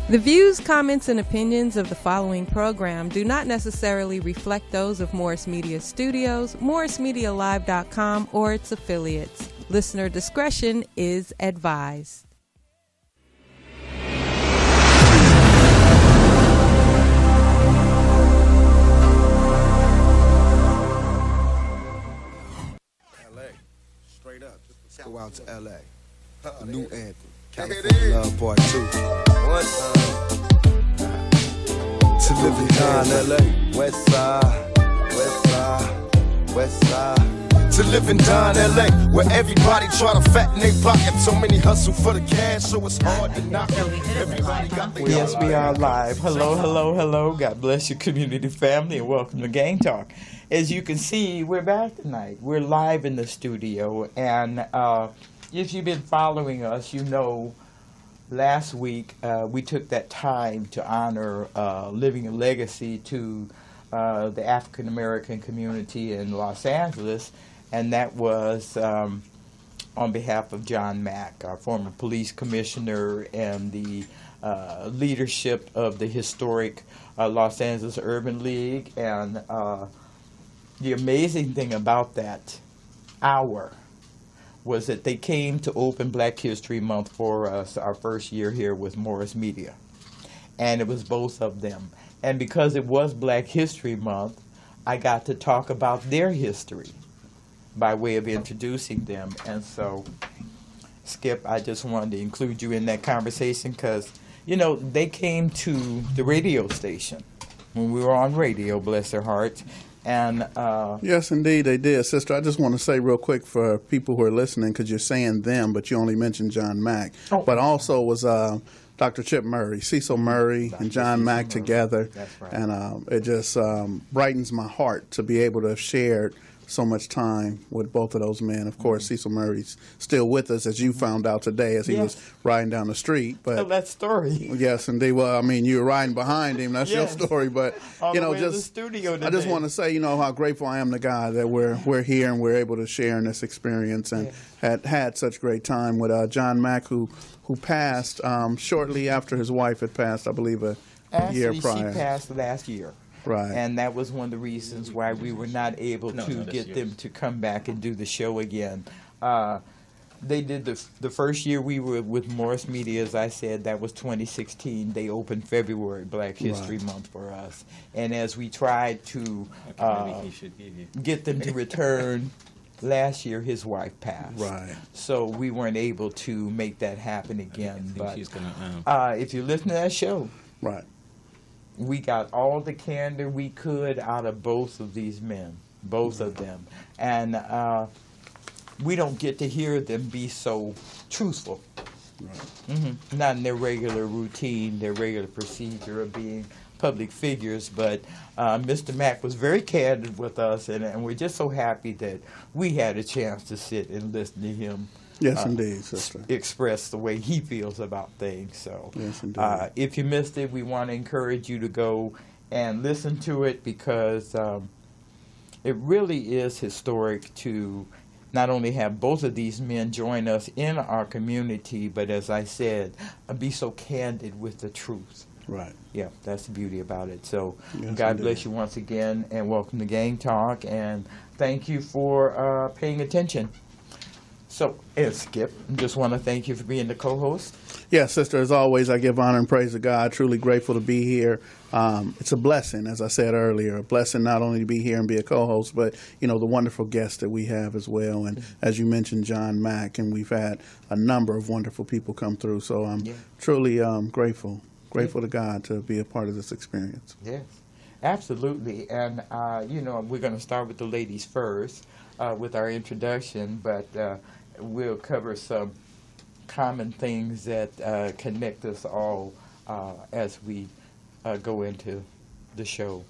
The views, comments, and opinions of the following program do not necessarily reflect those of Morris Media Studios, MorrisMediaLive.com, or its affiliates. Listener discretion is advised. LA, straight up. Go out to LA. The new anthem. California Love Part 2. One To live and die in LA. West side, west side, west side. To live and die in LA, where everybody try to fatten their pockets. So many hustle for the cash, so it's hard to knock it. Everybody got their Yes, we are live. Hello, hello, hello. God bless your community family and welcome to Gang Talk. As you can see, we're back tonight. We're live in the studio, and if you've been following us, you know last week we took that time to honor living a legacy to the African American community in Los Angeles, and that was on behalf of John Mack, our former police commissioner, and the leadership of the historic Los Angeles Urban League. And the amazing thing about that hour was that they came to open Black History Month for us, our first year here with Morris Media. And it was both of them. And because it was Black History Month, I got to talk about their history by way of introducing them. And so, Skipp, I just wanted to include you in that conversation because, you know, they came to the radio station when we were on radio, bless their hearts. And yes, indeed, they did. Sister, I just want to say real quick for people who are listening, because you're saying them, but you only mentioned John Mack. Oh. But also was Dr. Chip Murray, Cecil Murray, and John Mack together. That's right. And it just brightens my heart to be able to have shared so much time with both of those men. Of course, Cecil Murray's still with us, as you found out today, as he was riding down the street. But tell that story. Yes, indeed. Well, I mean, you were riding behind him. That's your story. But On you the know, way to the just studio I just today. want to say, you know, how grateful I am to God that we're here and we're able to share in this experience, and had such great time with John Mack, who passed shortly after his wife had passed, I believe, a year prior. She passed last year. Right. And that was one of the reasons why we were not able to get them to come back and do the show again. They did the first year we were with Morris Media, as I said, that was 2016. They opened February, Black History Month for us. And as we tried to get them to return, last year his wife passed. Right. So we weren't able to make that happen again. But if you listen to that show, Right. we got all the candor we could out of both of these men, both of them. And we don't get to hear them be so truthful. Right. Not in their regular routine, their regular procedure of being public figures. But Mr. Mack was very candid with us, and we're just so happy that we had a chance to sit and listen to him. Yes, indeed, sister. Express the way he feels about things. So, Yes, indeed. if you missed it, we want to encourage you to go and listen to it, because it really is historic to not only have both of these men join us in our community, but as I said, be so candid with the truth. Right. Yeah, that's the beauty about it. So, Yes, God indeed. bless you once again, and welcome to Gang Talk, and thank you for paying attention. So, Skipp, just want to thank you for being the co-host. Yes, sister, as always, I give honor and praise to God. Truly grateful to be here. It's a blessing, as I said earlier, a blessing not only to be here and be a co-host, but, you know, the wonderful guests that we have as well. And as you mentioned, John Mack, and we've had a number of wonderful people come through. So I'm truly grateful to God to be a part of this experience. Yes, absolutely. And, you know, we're going to start with the ladies first with our introduction, but we'll cover some common things that connect us all as we go into the show.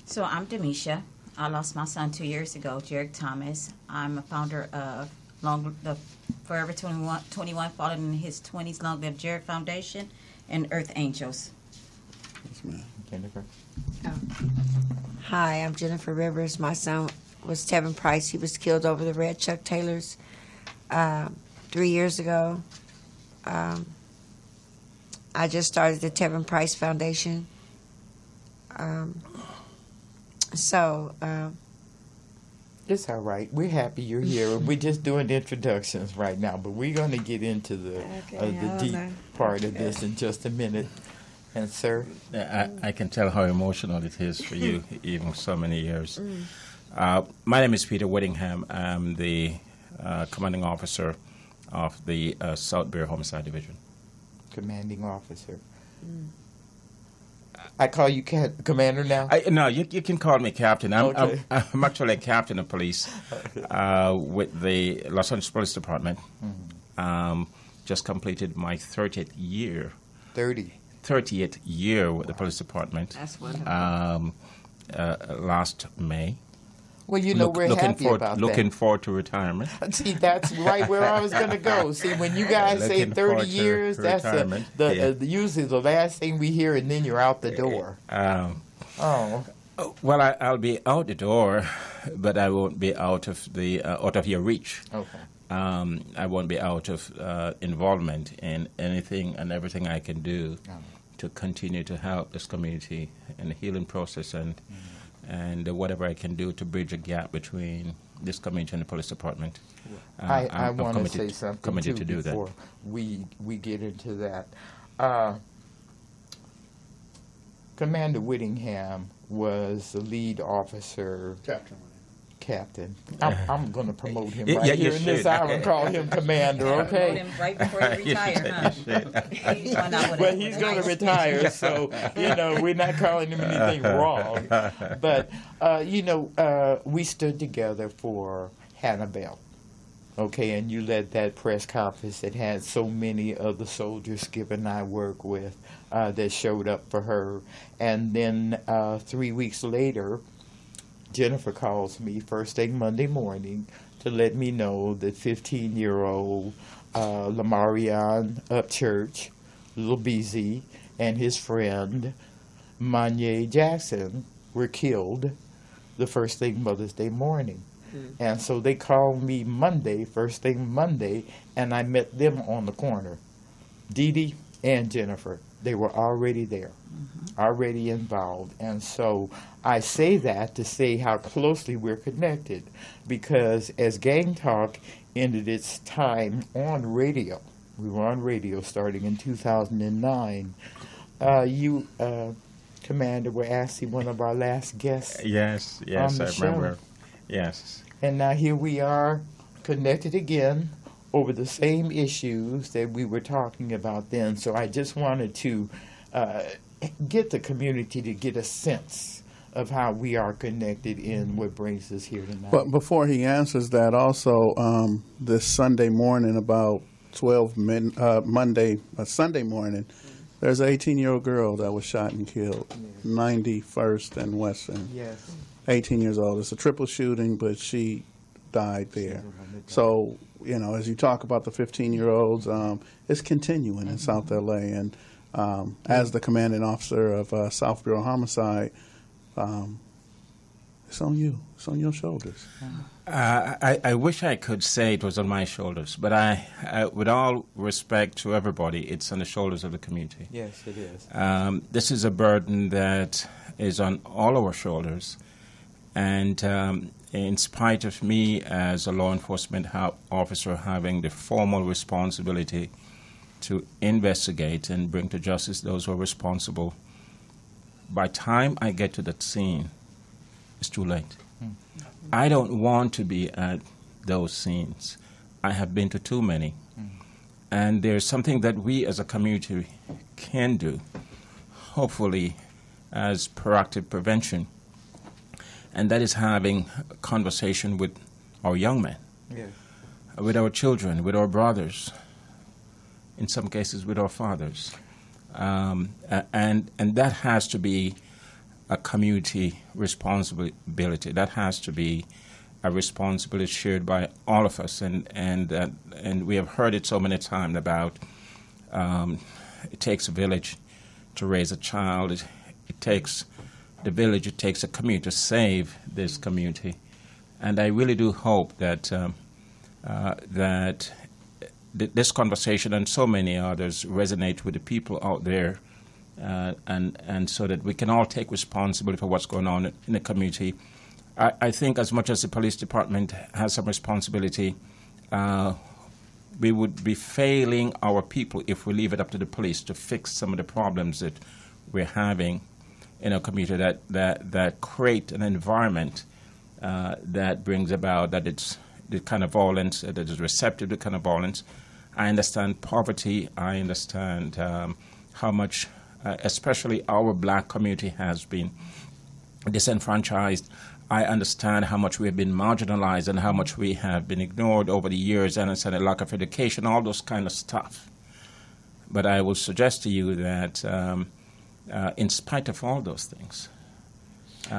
So I'm Demisha. I lost my son 2 years ago, Jarek Thomas. I'm a founder of the Forever 21 Fallen in His 20s Long Live Jarek Foundation and Earth Angels. Yes, ma'am. Jennifer. Hi, I'm Jennifer Rivers. My son was Tevin Price. He was killed over the red Chuck Taylors 3 years ago. I just started the Tevin Price Foundation. It's all right. We're happy you're here. We're just doing introductions right now, but we're going to get into the deep part of this in just a minute. And, sir? I can tell how emotional it is for you, even so many years. My name is Peter Whittingham. I'm the commanding officer of the South Bureau Homicide Division. Commanding officer. I call you commander now? No, you can call me captain. Okay. I'm actually a captain of police with the Los Angeles Police Department. Just completed my 30th year. 30th year with the police department. That's wonderful. Last May. Well, we're happy about that. Looking forward to retirement. See, that's right where I was going to go. See, when you guys say 30 years, that's usually the last thing we hear, and then you're out the door. Well, I'll be out the door, but I won't be out of your reach. Okay. I won't be out of involvement in anything and everything I can do to continue to help this community in the healing process and whatever I can do to bridge a gap between this community and the police department. I want to say something committed too to do before that. we get into that. Commander Whittingham was the lead officer. Captain. I'm going to promote him right here in this hour and call him commander, okay? Promote him right before he retires, huh? Well, he's going to retire, so, we're not calling him anything wrong. But, we stood together for Hannibal, okay? And you led that press conference that had so many of the soldiers Skipp and I work with that showed up for her. And then 3 weeks later, Jennifer calls me first thing Monday morning to let me know that 15-year-old Lamarion Upchurch, Little BZ, and his friend Manye Jackson were killed the first thing Mother's Day morning. And so they called me first thing Monday, and I met them on the corner. Dee Dee and Jennifer. They were already there, already involved. And so I say that to say how closely we're connected, because as Gang Talk ended its time on radio, we were on radio starting in 2009, you, Commander, were actually one of our last guests. Yes, on the I show. remember. Yes. And now here we are, connected again over the same issues that we were talking about then. So I just wanted to get the community to get a sense of how we are connected in what brings us here tonight. But before he answers that, also this Sunday morning, about Sunday morning, there's an 18-year-old girl that was shot and killed, 91st and Western. Yes. 18 years old. It's a triple shooting, but she died there. So, as you talk about the 15-year-olds, it's continuing in South LA. And as the commanding officer of South Bureau Homicide, it's on you. It's on your shoulders. I wish I could say it was on my shoulders, but I, with all respect to everybody, it's on the shoulders of the community. Yes, it is. This is a burden that is on all our shoulders. And in spite of me as a law enforcement officer having the formal responsibility to investigate and bring to justice those who are responsible, by the time I get to that scene, it's too late. I don't want to be at those scenes. I have been to too many. And there's something that we as a community can do, hopefully as proactive prevention, and that is having a conversation with our young men, with our children, with our brothers, in some cases with our fathers. And that has to be a community responsibility. That has to be a responsibility shared by all of us. And we have heard it so many times about it takes a village to raise a child. It takes the village, it takes a community to save this community. And I really do hope that that this conversation and so many others resonate with the people out there, and so that we can all take responsibility for what's going on in the community. I think as much as the police department has some responsibility, we would be failing our people if we leave it up to the police to fix some of the problems that we're having in our community that create an environment that brings about that it's the kind of violence that is receptive to kind of violence. I understand poverty. I understand how much, especially our black community, has been disenfranchised. I understand how much we have been marginalized and how much we have been ignored over the years, and it's a lack of education, all those kind of stuff. But I will suggest to you that in spite of all those things,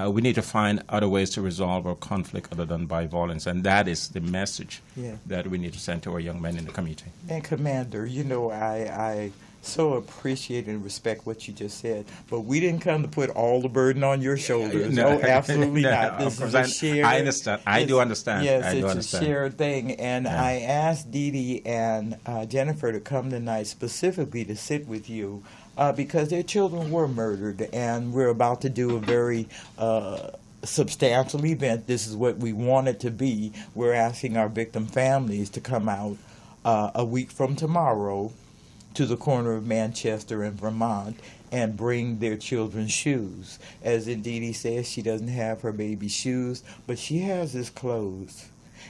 we need to find other ways to resolve our conflict other than by violence, and that is the message that we need to send to our young men in the community. And Commander, you know, I so appreciate and respect what you just said, but we didn't come to put all the burden on your shoulders. No, absolutely not. This is a shared. I understand. I do understand. Yes, it's a shared thing. And I asked Dee Dee and Jennifer to come tonight specifically to sit with you because their children were murdered, and we're about to do a very substantial event. This is what we want it to be. We're asking our victim families to come out a week from tomorrow to the corner of Manchester and Vermont and bring their children's shoes. As Dee says, she doesn't have her baby's shoes, but she has his clothes.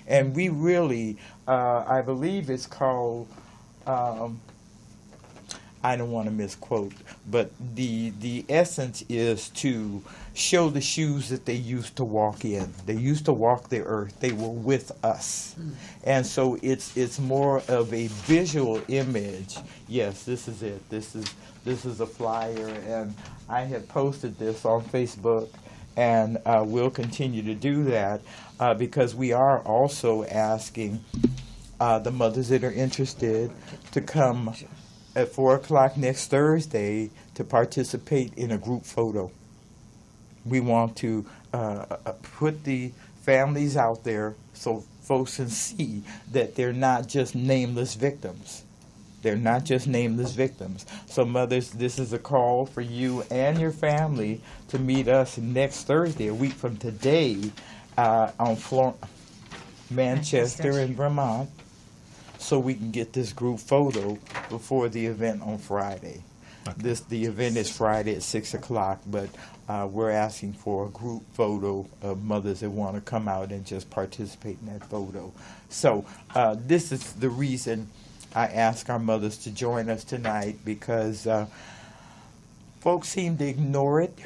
And we really, I believe it's called, I don't want to misquote, but the essence is to show the shoes that they used to walk in. They used to walk the earth. They were with us. And so it's more of a visual image. Yes, this is it. This is a flyer, and I have posted this on Facebook, and we'll continue to do that because we are also asking the mothers that are interested to come at 4 o'clock next Thursday to participate in a group photo. We want to put the families out there so folks can see that they're not just nameless victims. They're not just nameless victims. So mothers, this is a call for you and your family to meet us next Thursday, a week from today, on Manchester in Vermont, so we can get this group photo before the event on Friday. Okay. The event is Friday at 6 o'clock, but we're asking for a group photo of mothers that want to come out and just participate in that photo. So this is the reason I ask our mothers to join us tonight, because folks seem to ignore it.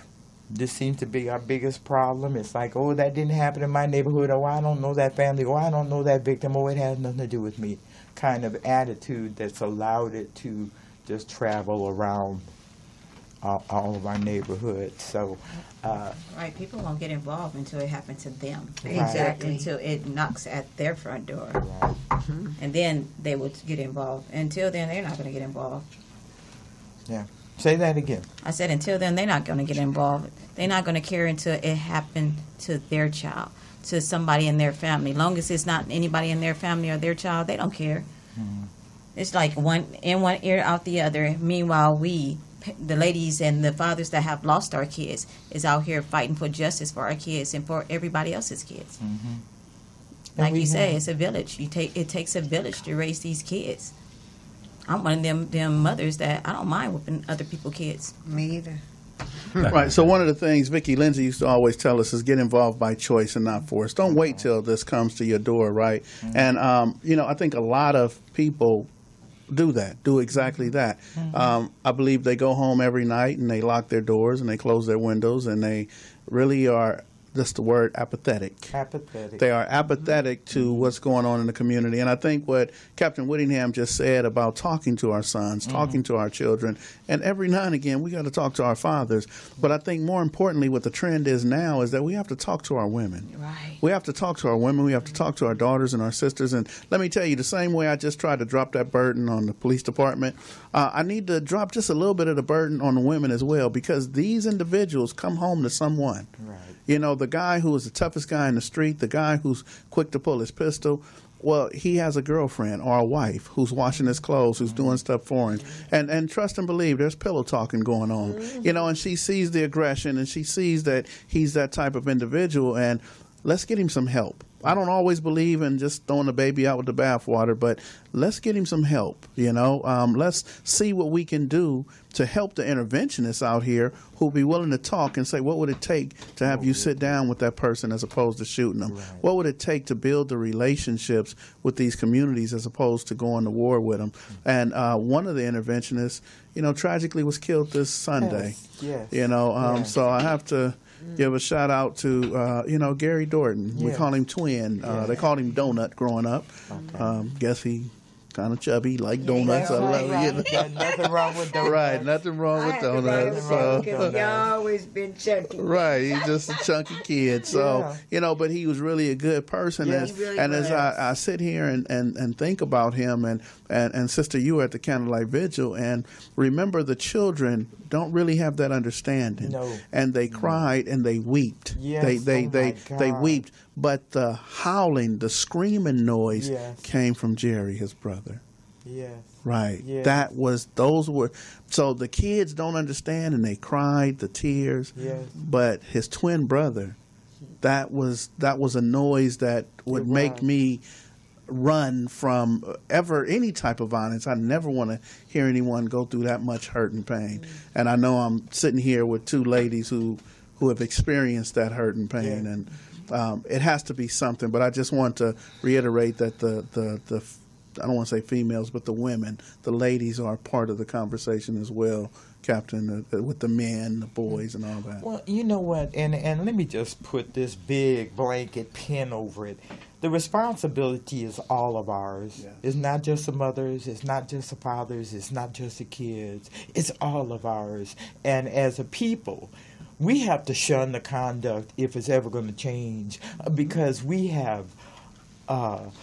This seems to be our biggest problem. It's like, oh, that didn't happen in my neighborhood. Oh, I don't know that family. Oh, I don't know that victim. Oh, it has nothing to do with me. Kind of attitude that's allowed it to just travel around all of our neighborhoods. So, right, people won't get involved until it happens to them. Exactly. Until it knocks at their front door. Right. Mm-hmm. And then they would get involved. Until then, they're not going to get involved. Yeah. Say that again. I said until then, they're not going to get involved. They're not going to care until it happened to their child, to somebody in their family. Long as it's not anybody in their family or their child, they don't care. Mm-hmm. It's like one in one ear, out the other. Meanwhile, we, the ladies and the fathers that have lost our kids, is out here fighting for justice for our kids and for everybody else's kids. Mm-hmm. Like you say, it's a village. It takes a village to raise these kids. I'm one of them mothers that I don't mind whooping other people's kids. Me either. Right. So one of the things Vicki Lindsay used to always tell us is get involved by choice and not force. Don't wait till this comes to your door, right? Mm-hmm. And, you know, I think a lot of people do exactly that. Mm-hmm. I believe they go home every night and they lock their doors and they close their windows and they really are, just the word, apathetic. Apathetic. They are apathetic to what's going on in the community. And I think what Captain Whittingham just said about talking to our sons, talking to our children, and every now and again we got to talk to our fathers. But I think more importantly what the trend is now is that we have to talk to our women. Right. We have to talk to our women. We have to talk to our daughters and our sisters. And let me tell you, the same way I just tried to drop that burden on the police department, I need to drop just a little bit of the burden on the women as well, because these individuals come home to someone. Right. You know, the guy who is the toughest guy in the street, the guy who's quick to pull his pistol, Well, he has a girlfriend or a wife who's washing his clothes, who's doing stuff for him. And trust and believe, there's pillow talking going on. And she sees the aggression, and she sees that he's that type of individual, and let's get him some help. I don't always believe in just throwing the baby out with the bathwater, but let's get him some help, Let's see what we can do to help the interventionists out here who'll be willing to talk and say, what would it take to have you sit down with that person as opposed to shooting them? Right. What would it take to build the relationships with these communities as opposed to going to war with them? And one of the interventionists, tragically was killed this Sunday. Yes. So I have to give a shout out to Gary Dorton. We call him Twin. They called him Donut growing up. Okay. Guess he kind of chubby, like donuts. I love it. Nothing wrong with donuts. Right, nothing wrong with donuts. Because he always been chunky. Right, he's just a chunky kid. So but he was really a good person. Yeah, really as I sit here and think about him, and Sister, you were at the candlelight vigil, and remember the children don't really have that understanding. No. And they cried and they wept. Yes. They wept. But the howling, the screaming noise came from Jerry, his brother. Yes. Right. Yes. So the kids don't understand, and they cried, the tears. Yes. But his twin brother, that was a noise that would make me run from any type of violence. I never want to hear anyone go through that much hurt and pain. And I know I'm sitting here with two ladies who have experienced that hurt and pain, and it has to be something. But I just want to reiterate that the I don't want to say females, but the women, the ladies are part of the conversation as well, Captain, with the men, the boys, and all that. Well, you know what, and let me just put this big blanket pin over it. The responsibility is all of ours. Yeah. It's not just the mothers, it's not just the fathers, it's not just the kids. It's all of ours. And as a people, we have to shun the conduct if it's ever going to change, because we have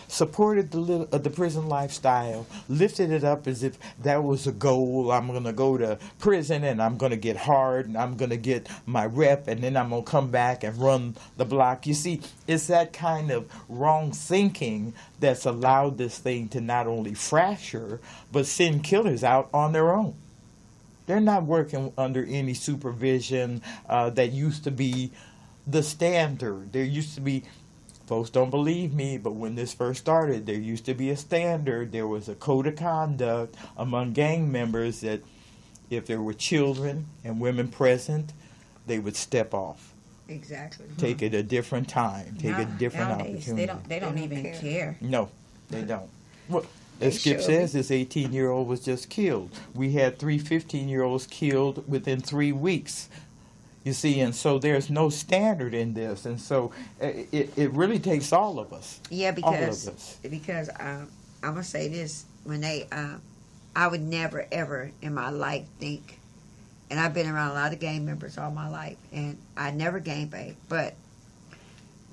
supported the prison lifestyle, lifted it up as if that was a goal. I'm going to go to prison and I'm going to get hard and I'm going to get my rep and then I'm going to come back and run the block. You see, it's that kind of wrong thinking that's allowed this thing to not only fracture, but send killers out on their own. They're not working under any supervision that used to be the standard. There used to be, folks don't believe me, but when this first started, there used to be a standard. There was a code of conduct among gang members that if there were children and women present, they would step off. Exactly. Take it a different time. Take a different opportunity. They don't even care. No, they don't. Well, as Skipp says, this 18-year-old was just killed. We had 3 15-year-olds killed within 3 weeks. You see, and so there's no standard in this, and so it really takes all of us. Yeah, because I'm gonna say this: when I would never ever in my life think, and I've been around a lot of gang members all my life, and I never gang bang, but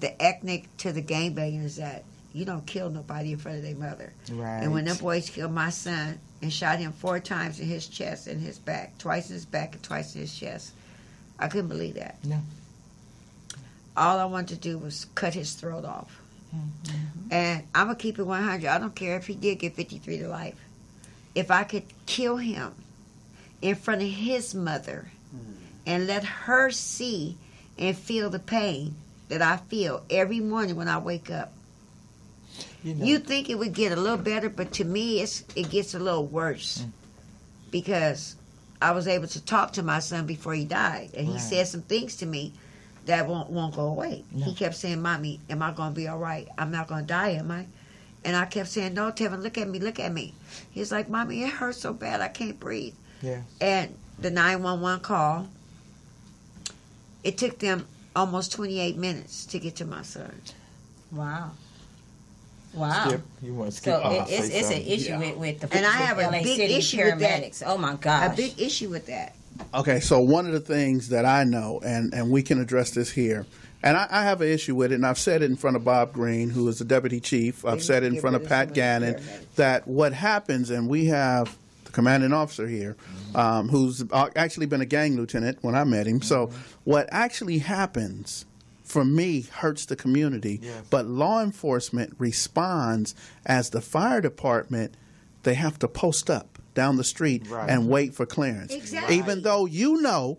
the ethnic to the gang banging is that you don't kill nobody in front of their mother. Right. And when them boys killed my son and shot him 4 times in his chest and his back, twice in his back and twice in his chest, I couldn't believe that. No. All I wanted to do was cut his throat off. Mm-hmm. And I'm going to keep it 100. I don't care if he did get 53 to life. If I could kill him in front of his mother and let her see and feel the pain that I feel every morning when I wake up. You think it would get a little better, but to me it gets a little worse because I was able to talk to my son before he died, and he said some things to me that won't go away. No. He kept saying, "Mommy, am I going to be all right? I'm not going to die, am I?" And I kept saying, "No, Tevin, look at me, look at me." He's like, "Mommy, it hurts so bad, I can't breathe." Yeah. And the 911 call, it took them almost 28 minutes to get to my son. Wow. Skipp, you want to skip? So it's an issue with the and I have a big issue with that. Oh my gosh, a big issue with that. Okay, so one of the things that I know, and we can address this here, and I have an issue with it, and I've said it in front of Bob Green, who is the deputy chief. I've said it in front of Pat Gannon, that what happens, and we have the commanding officer here, who's actually been a gang lieutenant when I met him. So what actually happens for me, hurts the community. Yes. But law enforcement responds as the fire department. They have to post up down the street and wait for clearance. Exactly. Even though you know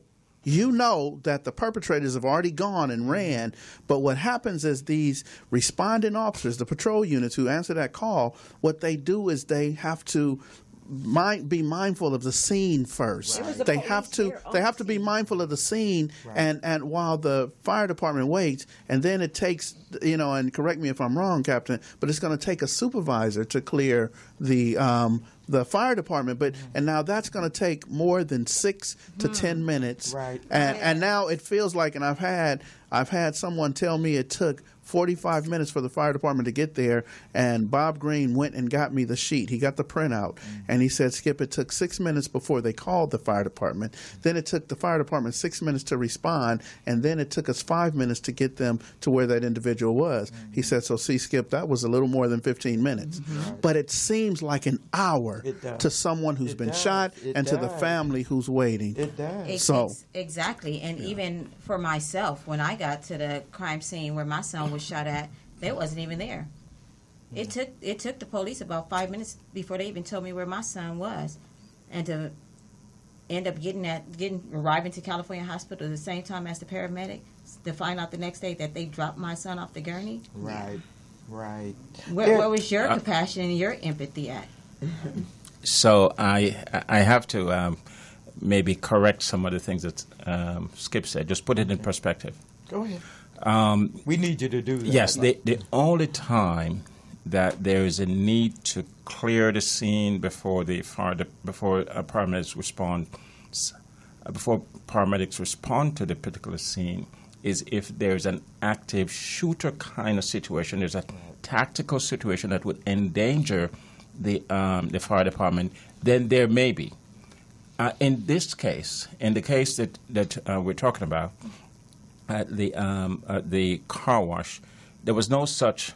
that the perpetrators have already gone and ran, but what happens is these responding officers, the patrol units who answer that call, what they do is they have to be mindful of the scene first. Right. They have to be mindful of the scene, and while the fire department waits, and then it takes, and correct me if I'm wrong, Captain, but it's going to take a supervisor to clear the fire department, and now that's going to take more than 6 to 10 minutes, and now it feels like, and I've had someone tell me it took 45 minutes for the fire department to get there, and Bob Green went and got me the sheet. He got the printout, and he said, Skipp, it took 6 minutes before they called the fire department. Then it took the fire department 6 minutes to respond, and then it took us 5 minutes to get them to where that individual was. He said, so see, Skipp, that was a little more than 15 minutes. But it seems like an hour to someone who's been shot and to the family who's waiting. It does. Exactly. And even for myself, when I got to the crime scene where my son was shot at, they wasn't even there. It took the police about 5 minutes before they even told me where my son was, and to end up arriving to California Hospital at the same time as the paramedic, to find out the next day that they dropped my son off the gurney. Right. Where was your compassion and your empathy at? So I have to maybe correct some of the things that Skipp said. Just put it in perspective. Go ahead. We need you to do that. Yes, the only time that there is a need to clear the scene before paramedics respond to the particular scene is if there's an active shooter kind of situation. There's a tactical situation that would endanger the fire department. Then there may be. In this case, in the case that we're talking about, at the car wash, there was no such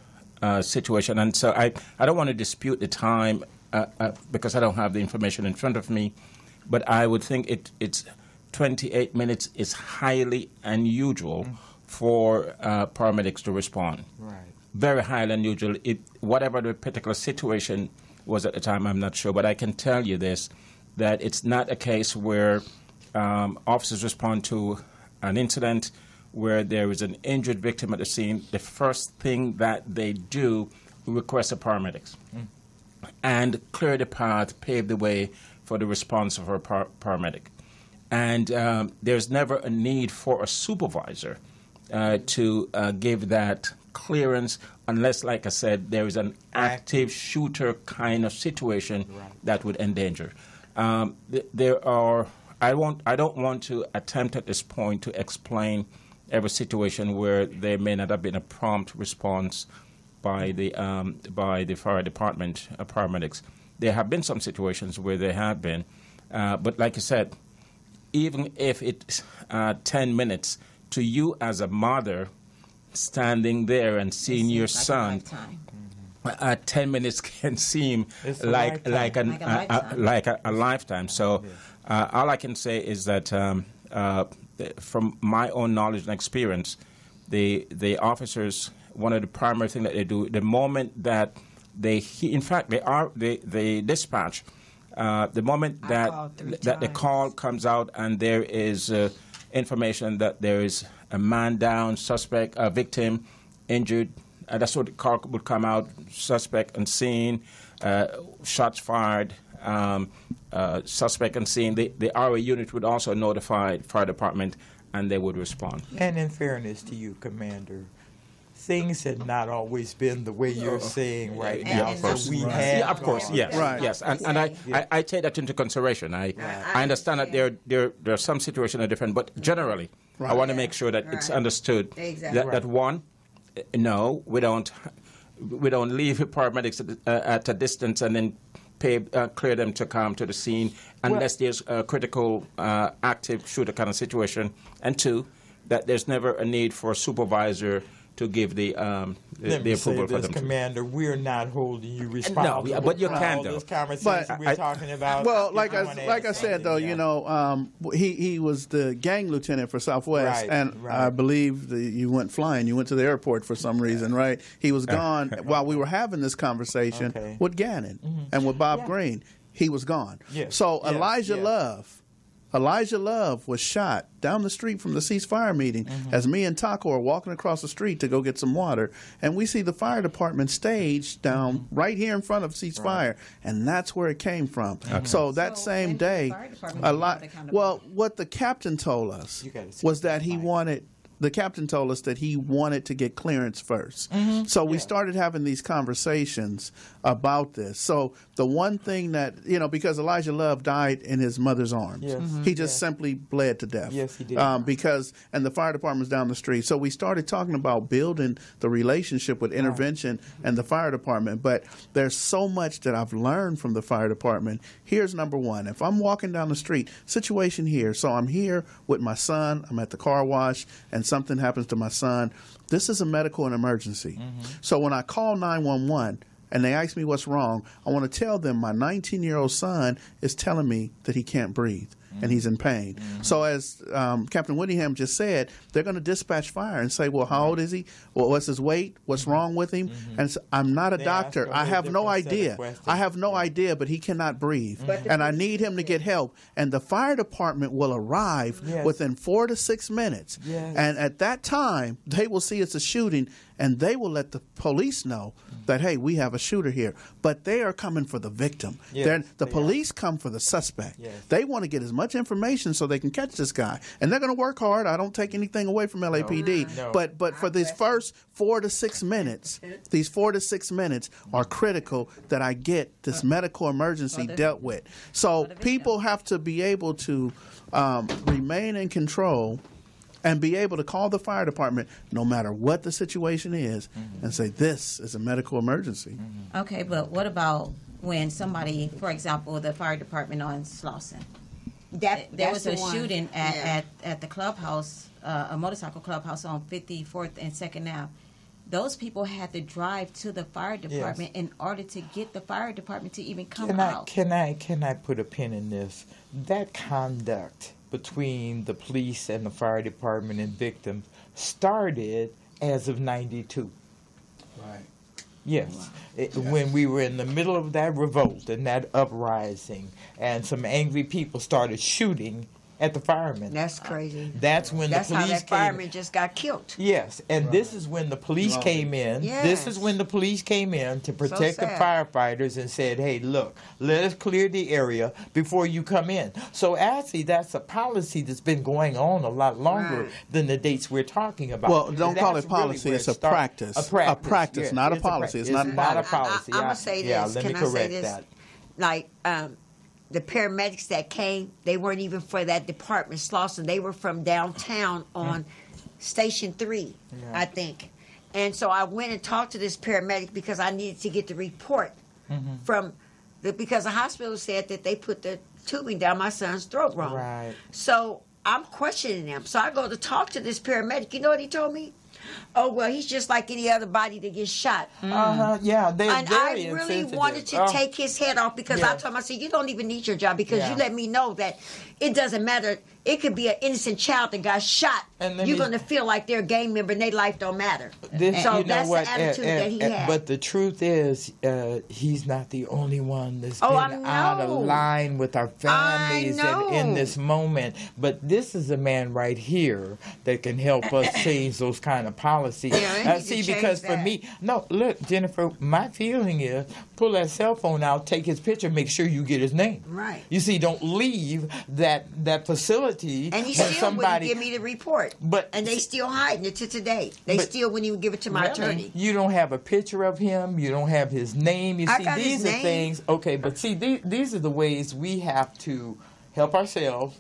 situation, and so I don't want to dispute the time because I don't have the information in front of me, but I would think it's 28 minutes is highly unusual for paramedics to respond. Right. Very highly unusual. Whatever the particular situation was at the time, I'm not sure, but I can tell you this, that it's not a case where officers respond to an incident where there is an injured victim at the scene. The first thing that they do, request the paramedics and clear the path, pave the way for the response of our paramedic. And there's never a need for a supervisor to give that clearance unless, like I said, there is an active shooter kind of situation that would endanger. There are. I don't want to attempt at this point to explain every situation where there may not have been a prompt response by the fire department paramedics. There have been some situations where there have been, but like I said, even if it's 10 minutes to you as a mother standing there and seeing your son, 10 minutes can seem like a lifetime. So all I can say is that from my own knowledge and experience, the officers, one of the primary things that they do, the moment that they dispatch, the moment that the call comes out and there is information that there is a man down, suspect, a victim, injured, that's what the call would come out, suspect on scene, shots fired, suspect on scene. The RA unit would also notify fire department and they would respond. And in fairness to you, Commander, things had not always been the way you're saying right now. Yes, and I take that into consideration. I understand that there are some situations that are different, but generally, I want to make sure that it's understood that one, no, we don't leave paramedics at a distance and then clear them to come to the scene unless there's a critical active shooter kind of situation, and two, that there's never a need for a supervisor to give the Let me say approval for this, them. Commander, we're not holding you responsible. No, but you for can all do. this conversation But we're talking about. Well, If like you wanna I add said though, something, you know, he was the gang lieutenant for Southwest, Right, and right. I believe that you went flying. You went to the airport for some reason, right? He was gone while we were having this conversation Okay. with Gannon and with Bob Green. He was gone. Yes, So yes, Elijah yes. Love was shot down the street from the ceasefire meeting as me and Taco are walking across the street to go get some water, and we see the fire department staged down right here in front of ceasefire, and that's where it came from. So that same when day, the fire department hold accountability? well, what the captain told us You gotta see was the that he mic. wanted. The captain told us that he wanted to get clearance first. So we started having these conversations about this. So the one thing that, you know, because Elijah Love died in his mother's arms. Yes. He just simply bled to death. Yes, he did. And the fire department's down the street. So we started talking about building the relationship with intervention and the fire department. But there's so much that I've learned from the fire department. Here's number one. If I'm walking down the street, situation here. So I'm here with my son. I'm at the car wash, and something happens to my son. This is a medical emergency. So when I call 911 and they ask me what's wrong, I want to tell them my 19-year-old son is telling me that he can't breathe and he's in pain. So as Captain Whittingham just said, they're going to dispatch fire and say, well, how old is he? Well, what's his weight? What's wrong with him? And so, I'm not a They doctor. ask a I whole have no different set of idea. questions. I have no idea, but he cannot breathe. And I need him to get help. And the fire department will arrive Yes. within 4 to 6 minutes. Yes. And at that time, they will see it's a shooting, and they will let the police know that, hey, we have a shooter here. But they are coming for the victim. Yes, The they police come for the suspect. Yes. They want to get as much information so they can catch this guy. And they're going to work hard. I don't take anything away from LAPD. No. But for these first 4 to 6 minutes, these 4 to 6 minutes are critical that I get this medical emergency dealt with. So people have to be able to remain in control and be able to call the fire department no matter what the situation is and say, this is a medical emergency. Okay, but what about when somebody, for example, the fire department on Slauson, there was a shooting at the clubhouse, a motorcycle clubhouse on 54th and 2nd Ave. Those people had to drive to the fire department in order to get the fire department to even come out. Can I put a pin in this? That conduct between the police and the fire department and victims started as of 92. Right. Yes. When we were in the middle of that revolt and that uprising, and some angry people started shooting at the firemen. That's crazy. That's when That's the how police that fireman just got killed. Yes, and this is when the police came in. Yes. This is when the police came in to protect the sad. firefighters and said, hey, look, let us clear the area before you come in. So actually, that's a policy that's been going on a lot longer than the dates we're talking about. Well, don't And call that's it policy. where It's it a started. practice. A A practice, yes. not a It's policy. It's It's not- not a policy. I'm going to say this. Let Can me I say correct this? that. Like, the paramedics that came, they weren't even for that department, Slauson. They were from downtown on Station 3, I think. And so I went and talked to this paramedic because I needed to get the report from because the hospital said that they put the tubing down my son's throat wrong. Right. So I'm questioning them. So I go to talk to this paramedic. You know what he told me? Oh, well, he's just like any other body that gets shot. Yeah, they're And very I really insensitive. wanted to take his head off because I Yes. told him, I said, you don't even need your job because Yeah. you let me know that it doesn't matter. It could be an innocent child that got shot. And let You're me- going to feel like they're a gang member and their life don't matter. This, So you know that's what, the attitude that he had. But the truth is, he's not the only one that's Oh, been I out of know. line with our families know. and in this moment. But this is a man right here that can help us change those kind of policies. Yeah, I need to See, change because for that. me, no, look, Jennifer, my feeling is pull that cell phone out, take his picture, make sure you get his name. Right. You see, don't leave that facility And he when still somebody. wouldn't give me the report. But- and they still hiding it to today. They But- still wouldn't even give it to my Really? attorney. You don't have a picture of him. You don't have his name. You I see, got these his are name. things. Okay, but see, these are the ways we have to help ourselves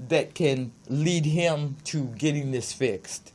that can lead him to getting this fixed.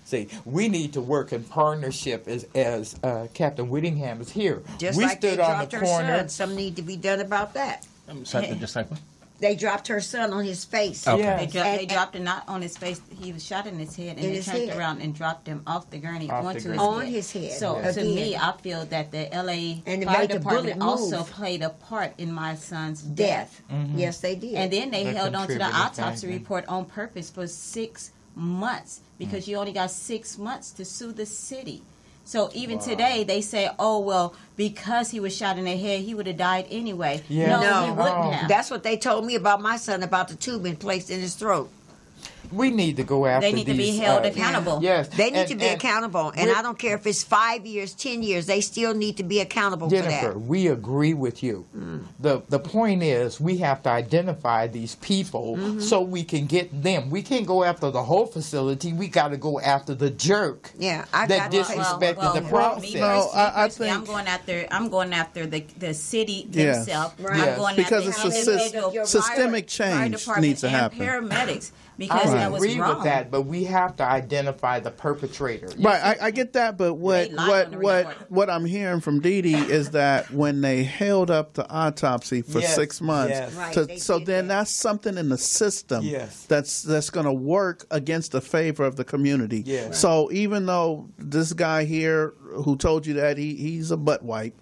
See, we need to work in partnership as Captain Whittingham is here. Just we like stood they on dropped the her corner. son. Something need to be done about that. Just like what? They dropped her son on his face. Okay. Yeah. They dropped him not on his face. He was shot in his head, and they turned around and dropped him off the gurney Off the onto gurney. On his head. his head. So Again. to me, I feel that the L.A. And it Fire made the Department bullet also move. played a part in my son's Death. Mm-hmm. Yes, they did. And then they That held on to the contributed autopsy factor. report on purpose for 6 months because you only got 6 months to sue the city. So even today, they say, oh, well, because he was shot in the head, he would have died anyway. Yeah. No, he wouldn't Oh. have. That's what they told me about my son, about the tube being placed in his throat. We need to go after They need to be these, held accountable. Yes. They need And- to be and accountable. And we're- I don't care if it's 5 years, 10 years, they still need to be accountable Jennifer, for that. we agree with you. The point is we have to identify these people so we can get them. We can't go after the whole facility. We got to go after the jerk Yeah, I that got disrespected the process. No, I think- I'm going after the city Yes. themselves. Right. I'm going Because after it's the a individual systemic fire change department needs to and happen. paramedics because I that was agree wrong. with that, but we have to identify the perpetrator. Right, I get that, but They lied on the report. what I'm hearing from Dee Dee is that when they held up the autopsy for Yes, 6 months, yes. Right, to- they so did then that. that's something in the system Yes. that's going to work against the favor of the community. Yes. So even though this guy here who told you that he's a butt wipe,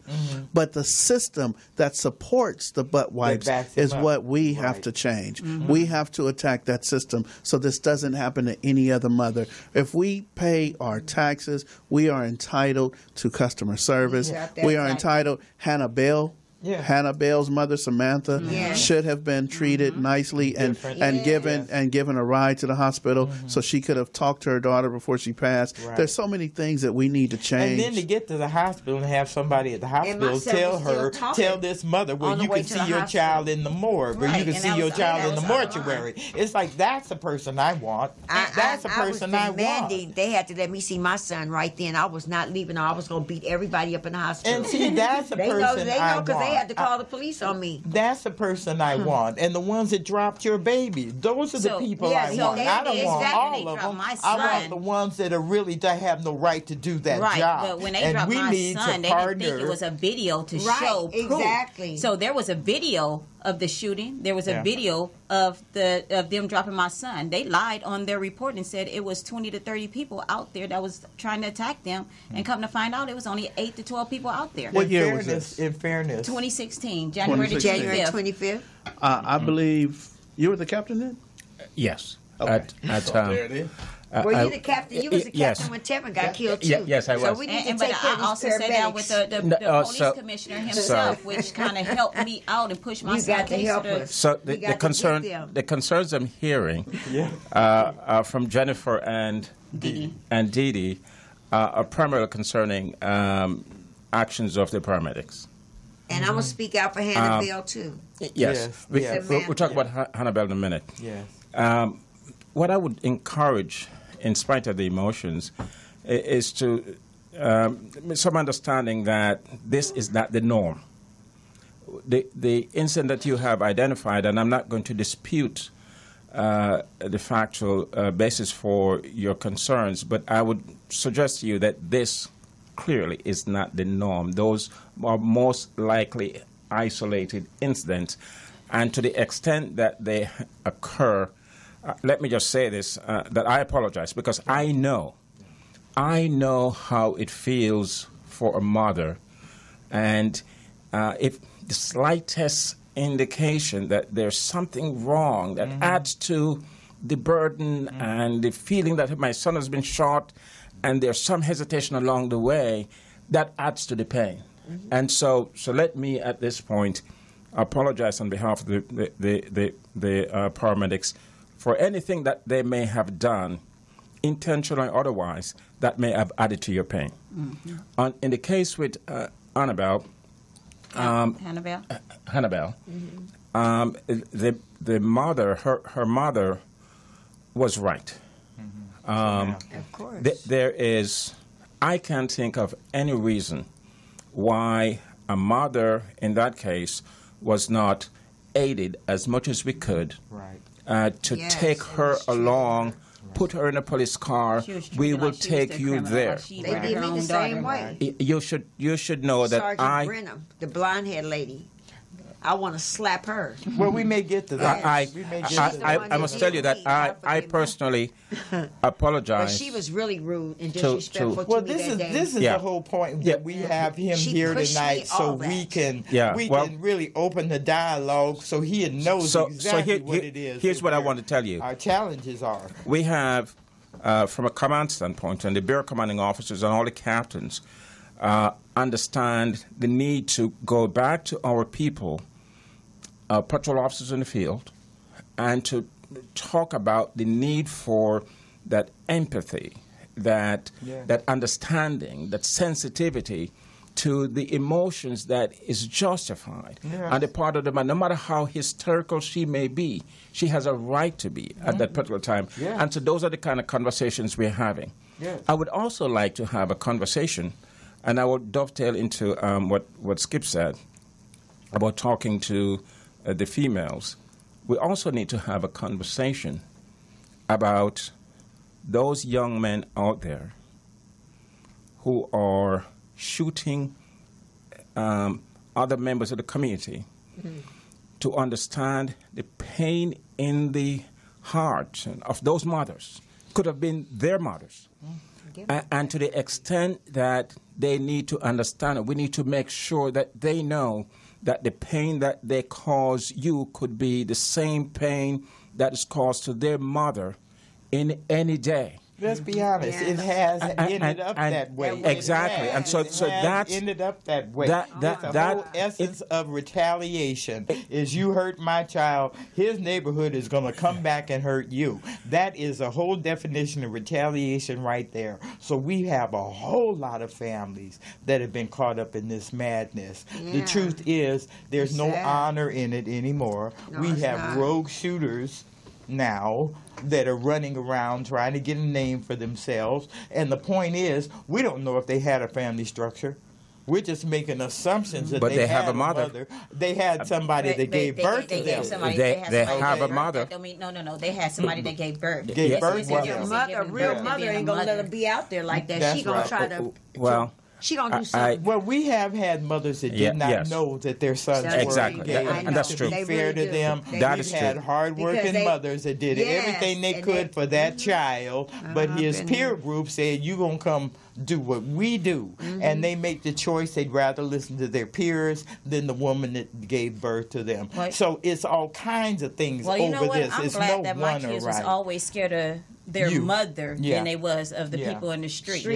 but the system that supports the butt wipes backs him is up. what we have Right. to change. We have to attack that system so this doesn't happen to any other mother. If we pay our taxes, we are entitled to customer service. Yeah, We are that's entitled. Hannah Bell. Yeah. Hannah Bell's mother, Samantha, Yeah. should have been treated nicely and Different. given a ride to the hospital so she could have talked to her daughter before she passed. Right. There's so many things that we need to And change. then to get to the hospital and have somebody at the hospital my son tell was still her, talking tell this mother, well, on the you way can to see the your hospital. child in the morgue, or Right, you can and see that your was- child that in the was out of mortuary. It's like, that's the person I want. That's the person I want. demanding they had to let me see my son right then. I was not leaving. I was going to beat everybody up in the hospital. And see, that's the they person know I because want. they had to call the police on me. That's the person I want, and the ones that dropped your baby. Those are the So- people yeah, I so want. they- I don't want exactly, all they of dropped them. my I want son. the ones that are really that have no right to do that Right, job. but when they and dropped we my need son, to they partner. didn't think it was a video to Right, show proof. exactly. So there was a video of the shooting. There was a Yeah. video of them dropping my son. They lied on their report and said it was 20 to 30 people out there that was trying to attack them. And come to find out, it was only 8 to 12 people out there. What in year was fairness, this? In fairness, 2016, January the 2016. January 25th. 25th. I believe you were the captain then? Yes. Okay. There it is. Were you the captain? You was the yes. captain when Tevin got killed too. Yes, I So was. we need to And take but care of I these also sat down with the No, police so- commissioner himself, which kind of helped me out and pushed my You son got to case help the- us. So We the got to concern, get them. the concerns I'm hearing from Jennifer and Dee Dee are primarily concerning actions of the paramedics. And I'm gonna speak out for Hannah Bell too. Yes, yes. we'll talk about Hannibal in a minute. yes. What I would encourage, in spite of the emotions, is to some understanding that this is not the norm. The incident that you have identified, and I'm not going to dispute the factual basis for your concerns, but I would suggest to you that this clearly is not the norm. Those are most likely isolated incidents, and to the extent that they occur, let me just say this, that I apologize, because I know how it feels for a mother, and if the slightest indication that there's something wrong that adds to the burden and the feeling that my son has been shot, and there's some hesitation along the way, that adds to the pain. And so let me at this point apologize on behalf of the paramedics for anything that they may have done, intentionally or otherwise, that may have added to your pain. In the case with Hannibal, the mother, her mother, was right. Of course. There is, I can't think of any reason why a mother in that case was not aided as much as we could Right. to Yes, take her that's true. along, put her in a police car. She was treated We like will she was take the you criminal, there. like she They was did her me own the same daughter. way. You should know that Sergeant I. Brenham, the blonde-haired lady. I want to slap her. Well, we may get to that. I must tell you that I personally apologize. But she was really rude and disrespectful to well, me that day. this is the whole point that we have him here tonight, so we can can really open the dialogue, so he knows exactly what it is. Here's what I want to tell you. Our challenges are. We have, from a command standpoint, and the Bureau commanding officers and all the captains understand the need to go back to our people, patrol officers in the field, and to talk about the need for that empathy, that understanding, that sensitivity to the emotions that is justified on the part of the man. No matter how hysterical she may be, she has a right to be at that particular time. And so those are the kind of conversations we're having. I would also like to have a conversation, and I will dovetail into what Skipp said about talking to the females. We also need to have a conversation about those young men out there who are shooting other members of the community, to understand the pain in the heart of those mothers. Could have been their mothers. And to the extent that they need to understand it, we need to make sure that they know that the pain that they cause you could be the same pain that is caused to their mother in any day. Let's be honest. It has ended up that way. Exactly, and so that's ended up that way. That's the whole essence of retaliation. Is you hurt my child, his neighborhood is going to come back and hurt you. That is a whole definition of retaliation right there. So we have a whole lot of families that have been caught up in this madness. The truth is, there's no honor in it anymore. We have rogue shooters now that are running around trying to get a name for themselves. And the point is, we don't know if they had a family structure. We're just making assumptions that they have a mother. They had somebody that gave birth to them. They have a mother. No. They had somebody that gave birth. Your mother, a real mother, ain't going to let them be out there like that. She's going to try to... Well... She gonna do something. Well, we have had mothers that did not know that their sons were gay. And that's true. To be fair to them, we've had hard-working mothers that did everything they could for that child, but his peer group said, "You gonna come do what we do," and they make the choice they'd rather listen to their peers than the woman that gave birth to them. So it's all kinds of things over this. I'm glad that my kids was always scared of their mother than they was of the people in the street.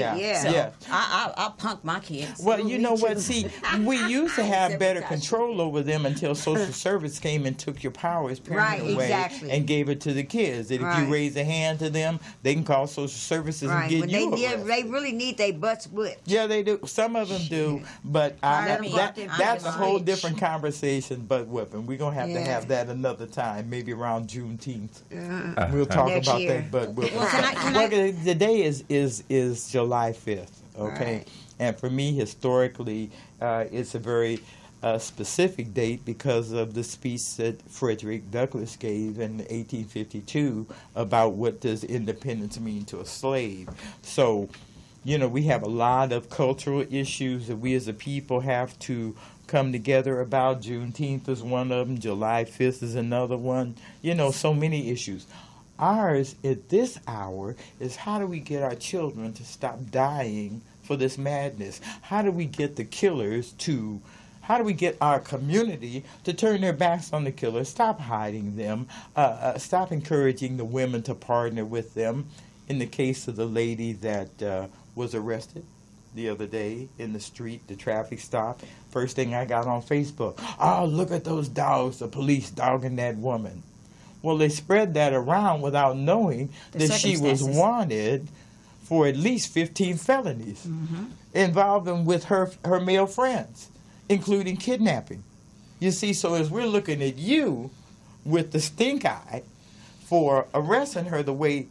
I'll punk my kids. Well, you know what? See, we used to have better control over them until social service came and took your power as parent away and gave it to the kids. That if you raise a hand to them, they can call social services and get you arrested. They really need their butts whipped. Yeah, they do. Some of them do, but that's a whole different conversation. Butt whipping. We're gonna have to have that another time, maybe around Juneteenth. We'll talk about that butt whipping. Well, the day is July 5th. Okay, and for me, historically, it's a very specific date because of the speech that Frederick Douglass gave in 1852 about what does independence mean to a slave. So, you know, we have a lot of cultural issues that we as a people have to come together about. Juneteenth is one of them. July 5th is another one. You know, so many issues. Ours at this hour is how do we get our children to stop dying for this madness? How do we get the killers to, how do we get our community to turn their backs on the killers, stop hiding them, stop encouraging the women to partner with them? In the case of the lady that was arrested the other day in the street, the traffic stop, first thing I got on Facebook, oh, look at those dogs, the police dogging that woman. Well, they spread that around without knowing that she was wanted for at least 15 felonies involving with her male friends, including kidnapping. You see, so as we're looking at you with the stink eye for arresting her the way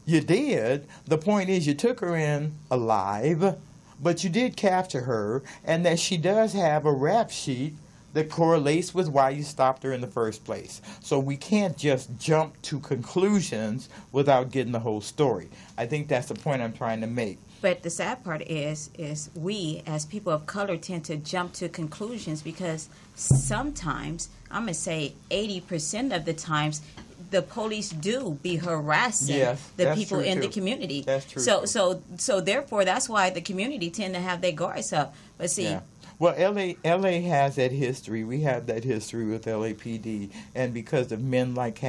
you did, the point is you took her in alive, but you did capture her, and that she does have a rap sheet that correlates with why you stopped her in the first place. So we can't just jump to conclusions without getting the whole story. I think that's the point I'm trying to make. But the sad part is we, as people of color, tend to jump to conclusions because sometimes, I'm going to say 80% of the times, the police do be harassing the people in the community. That's true. So therefore, that's why the community tend to have their guards up. But see, well, LA has that history. We have that history with LAPD, and because of men like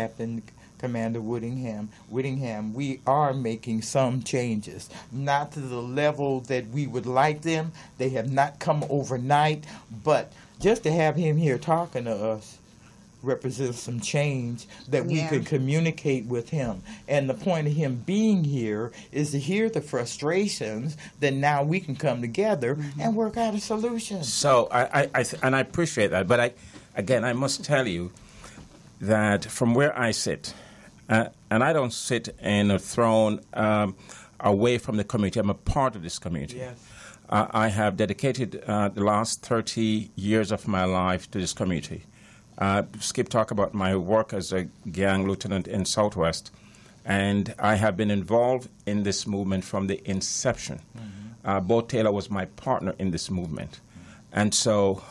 Commander Whittingham, we are making some changes. Not to the level that we would like them. They have not come overnight, but just to have him here talking to us represents some change that we can communicate with him. And the point of him being here is to hear the frustrations that now we can come together and work out a solution. So I appreciate that, but I must tell you that from where I sit, and I don't sit in a throne away from the community. I'm a part of this community. Yes. I have dedicated the last 30 years of my life to this community. Skipp talked about my work as a gang lieutenant in Southwest, and I have been involved in this movement from the inception. Bo Taylor was my partner in this movement. And so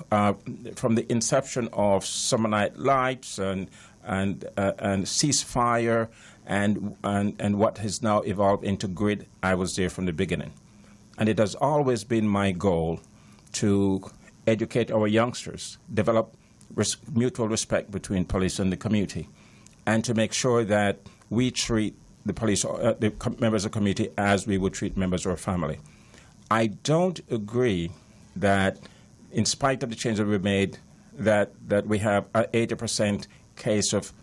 from the inception of Summer Night Lights and ceasefire and what has now evolved into GRID, I was there from the beginning. And it has always been my goal to educate our youngsters, develop mutual respect between police and the community, and to make sure that we treat the police, members of the community, as we would treat members of our family. I don't agree that, in spite of the changes we've made, that we have an 80% case of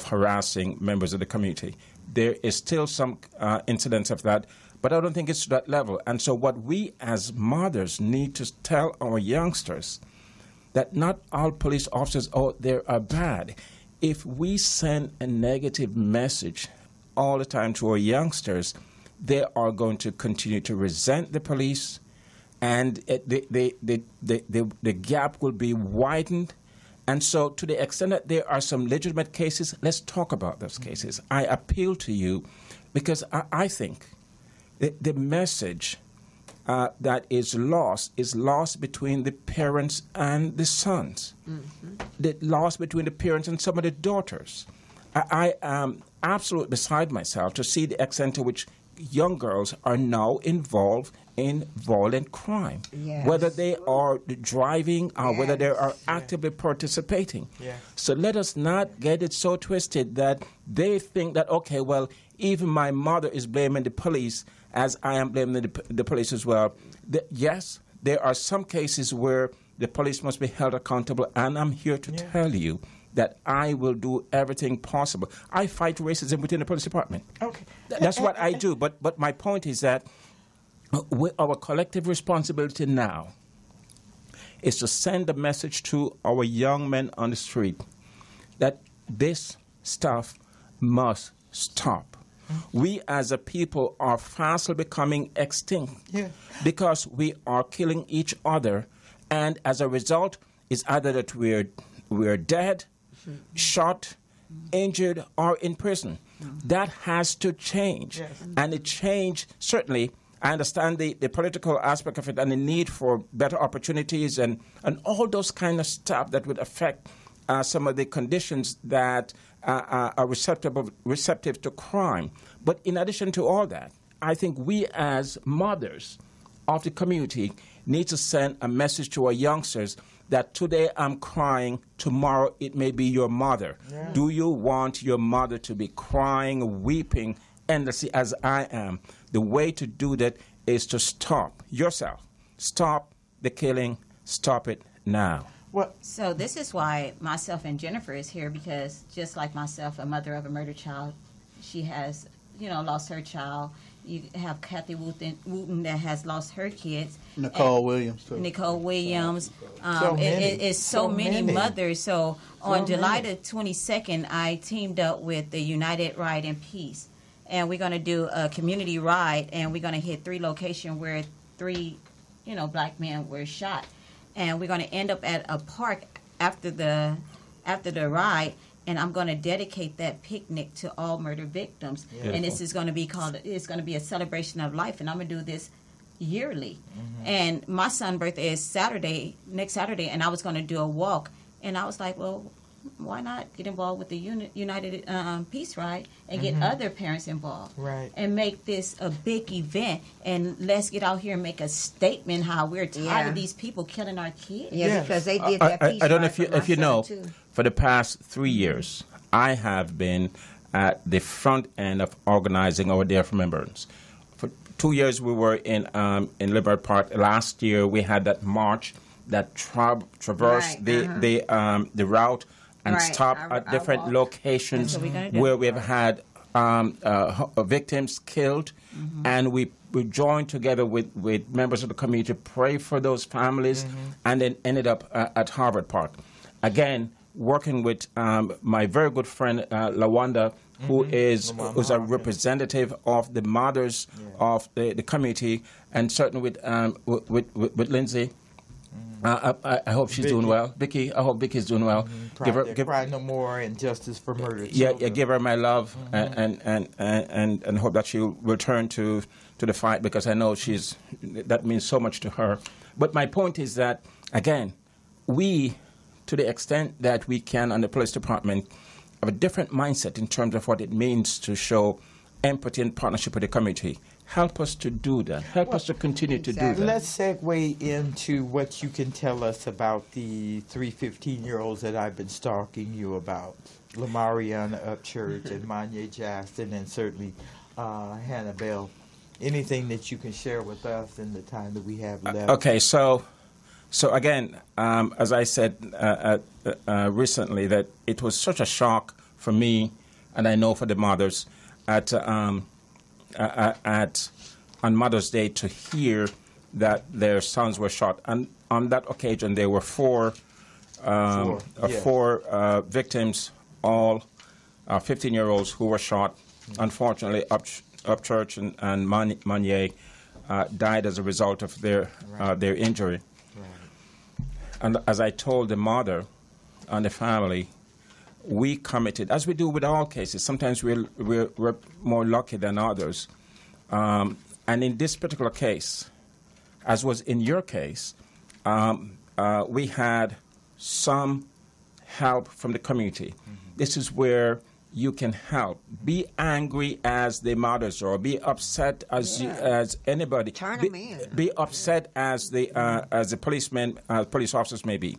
harassing members of the community. There is still some incidents of that, but I don't think it's to that level. And so what we as mothers need to tell our youngsters, that not all police officers they are bad. If we send a negative message all the time to our youngsters, they are going to continue to resent the police, and the gap will be widened. And so to the extent that there are some legitimate cases, let's talk about those cases. I appeal to you because I think the message that is lost between the parents and the sons. The lost between the parents and some of the daughters. I am absolutely beside myself to see the extent to which young girls are now involved in violent crime, whether they are driving or whether they are actively participating. So let us not get it so twisted that they think that, okay, well, even my mother is blaming the police as I am blaming the police as well. Yes, there are some cases where the police must be held accountable, and I'm here to tell you that I will do everything possible. I fight racism within the police department. Okay. That's what I do. But my point is that our collective responsibility now is to send a message to our young men on the street that this stuff must stop. We as a people are fastly becoming extinct because we are killing each other, and as a result, it's either that we're dead, shot, injured, or in prison. That has to change, and it changed certainly. I understand the political aspect of it and the need for better opportunities and all those kind of stuff that would affect some of the conditions that are receptive to crime. But in addition to all that, I think we as mothers of the community need to send a message to our youngsters that today I'm crying, tomorrow it may be your mother. Do you want your mother to be crying, weeping endlessly as I am? The way to do that is to stop yourself. Stop the killing. Stop it now. So this is why myself and Jennifer is here, because just like myself, a mother of a murdered child, she has, lost her child. You have Kathy Wooten that has lost her kids. Nicole Williams, too. Nicole Williams. It's so many mothers. So on July the 22nd, I teamed up with the United Ride in Peace. And we're going to do a community ride, and we're going to hit 3 locations where 3, black men were shot. and we're going to end up at a park after the ride. And I'm going to dedicate that picnic to all murder victims. Yeah. And this is going to be it's going to be a celebration of life. And I'm going to do this yearly. And my son's birthday is next Saturday, and I was going to do a walk. And I was like, well, why not get involved with the United Peace Ride and get other parents involved? Right. And make this a big event. And let's get out here and make a statement how we're tired of these people killing our kids. Yeah, Yes. because they did that peace I don't know ride for my if you son, know, too. for the past 3 years, I have been at the front end of organizing our Day of Remembrance. For 2 years, we were in Liberty Park. Last year, we had that march that traversed Right, the route and Right, stopped I at different walked. locations That's what we're gonna do. where we've had victims killed, and we joined together with members of the community to pray for those families, and then ended up at Harvard Park. Again, working with my very good friend Lawanda, who's a representative of the mothers of the community, and certainly with Lindsay. I hope she's doing well. Vicky, I hope Vicky's doing well. Cry no more and justice for murder. Yeah, give her my love, and hope that she'll return to the fight, because I know that means so much to her. But my point is that, again, we, to the extent that we can on the police department, have a different mindset in terms of what it means to show empathy and partnership with the community. Help us to do that. Help us to continue to do that. Let's segue into what you can tell us about the 3 15-year-olds that I've been stalking you about. Lamariana Upchurch and Manye Jackson, and certainly Hannah Bell. Anything that you can share with us in the time that we have left? Okay, so again, as I said recently, that it was such a shock for me, and I know for the mothers, on Mother's Day, to hear that their sons were shot. And on that occasion, there were four victims, all 15-year-olds who were shot. Unfortunately, Upchurch and Manye died as a result of their injury. Right. And as I told the mother and the family, we committed, as we do with all cases. Sometimes we're more lucky than others. And in this particular case, as was in your case, we had some help from the community. This is where you can help. Be angry as the mothers are. Be upset as anybody. Turn them in. Be upset as the police officers may be,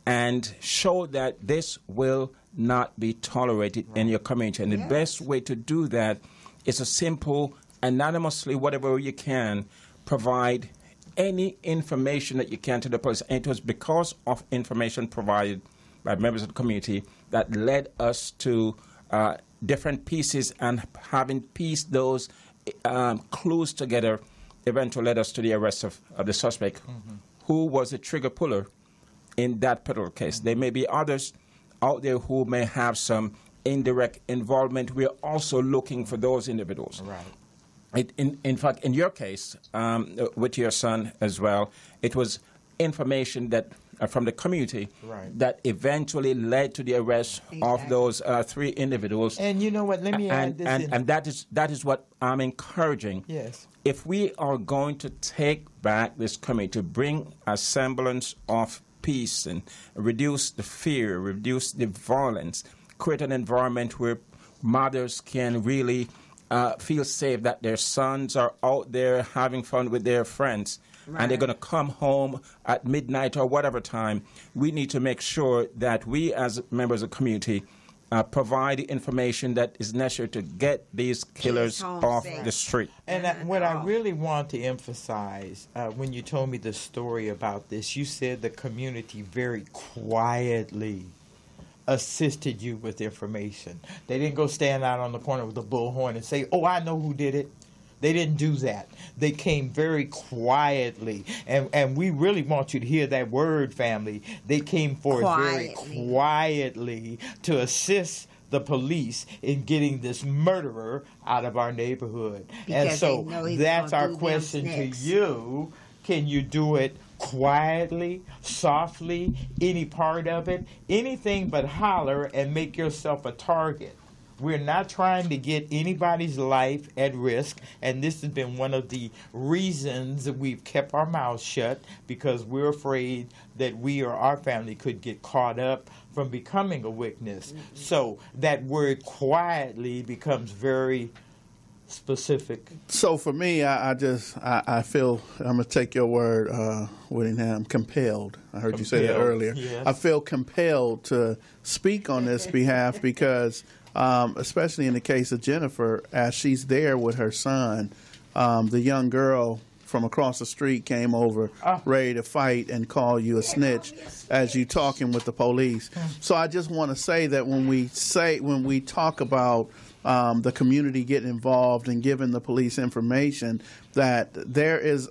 and show that this will not be tolerated in your community. And the best way to do that is a simple, anonymously, whatever you can, provide any information that you can to the police. And it was because of information provided by members of the community that led us to different pieces, and having pieced those clues together eventually led us to the arrest of the suspect, who was the trigger puller in that particular case. There may be others out there who may have some indirect involvement. We are also looking for those individuals. Right. In fact, in your case, with your son as well, it was information that from the community that eventually led to the arrest of those 3 individuals. And you know what? Let me add this. And that is what I'm encouraging. Yes. If we are going to take back this community, to bring a semblance of peace and reduce the fear, reduce the violence, create an environment where mothers can really feel safe that their sons are out there having fun with their friends, and they're going to come home at midnight or whatever time, we need to make sure that we as members of the community provide the information that is necessary to get these killers off the street. And what I really want to emphasize, when you told me the story about this, you said the community very quietly assisted you with information. They didn't go stand out on the corner with a bullhorn and say, "Oh, I know who did it." They didn't do that. They came very quietly. And we really want you to hear that word, family. They came forth very quietly to assist the police in getting this murderer out of our neighborhood. Because and so that's our question to you. Can you do it quietly, softly, any part of it, anything but holler and make yourself a target. We're not trying to get anybody's life at risk, and this has been one of the reasons that we've kept our mouths shut, because we're afraid that we or our family could get caught up from becoming a witness. So that word quietly becomes very specific. So for me, I feel, I'm going to take your word, Whittingham, compelled. I heard you say that earlier. Yes. I feel compelled to speak on this behalf because, especially in the case of Jennifer, as she's there with her son, the young girl from across the street came over ready to fight and call you a snitch as you talking with the police. So I just want to say that when we talk about the community getting involved and giving the police information, that there is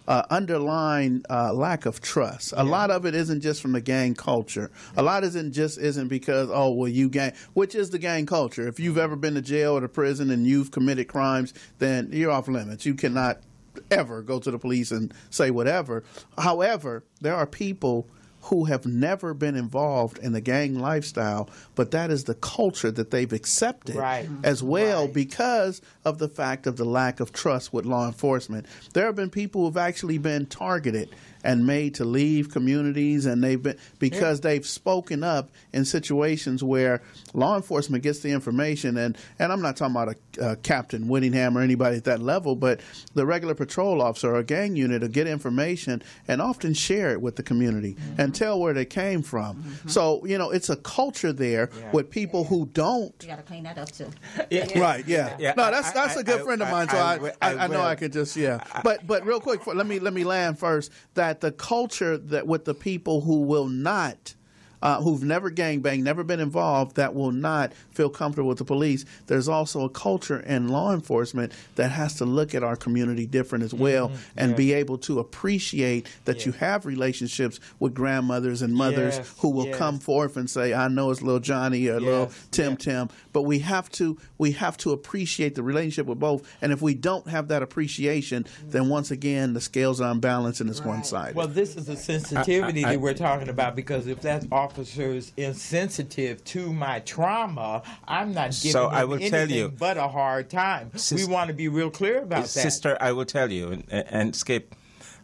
underlying lack of trust. A lot of it isn't just from the gang culture. A lot isn't because, oh, well, you gang, which is the gang culture. If you've ever been to jail or to prison and you've committed crimes, then you're off limits. You cannot ever go to the police and say whatever. However, there are people who have never been involved in the gang lifestyle, but that is the culture that they've accepted as well because of the fact of the lack of trust with law enforcement. There have been people who have actually been targeted and made to leave communities, and they've been because they've spoken up in situations where law enforcement gets the information, and I'm not talking about a Captain Whittingham or anybody at that level, but the regular patrol officer or a gang unit will get information and often share it with the community and tell where they came from. So, you know, it's a culture there with people who don't. You got to clean that up too. Right, yeah. No, that's a good friend of mine, so I know I could just, But real quick, let me land first, that the culture that with the people who will not, who've never gangbanged, never been involved, that will not feel comfortable with the police, there's also a culture in law enforcement that has to look at our community different as well and be able to appreciate that you have relationships with grandmothers and mothers who will come forth and say, I know it's little Johnny or little Tim, but we have to appreciate the relationship with both. And if we don't have that appreciation, then once again the scales are unbalanced and it's one-sided. Well, this is a sensitivity that we're talking about, because if that officer's insensitive to my trauma, I'm not giving him anything but a hard time. We want to be real clear about that. Sister, I will tell you, and Skipp,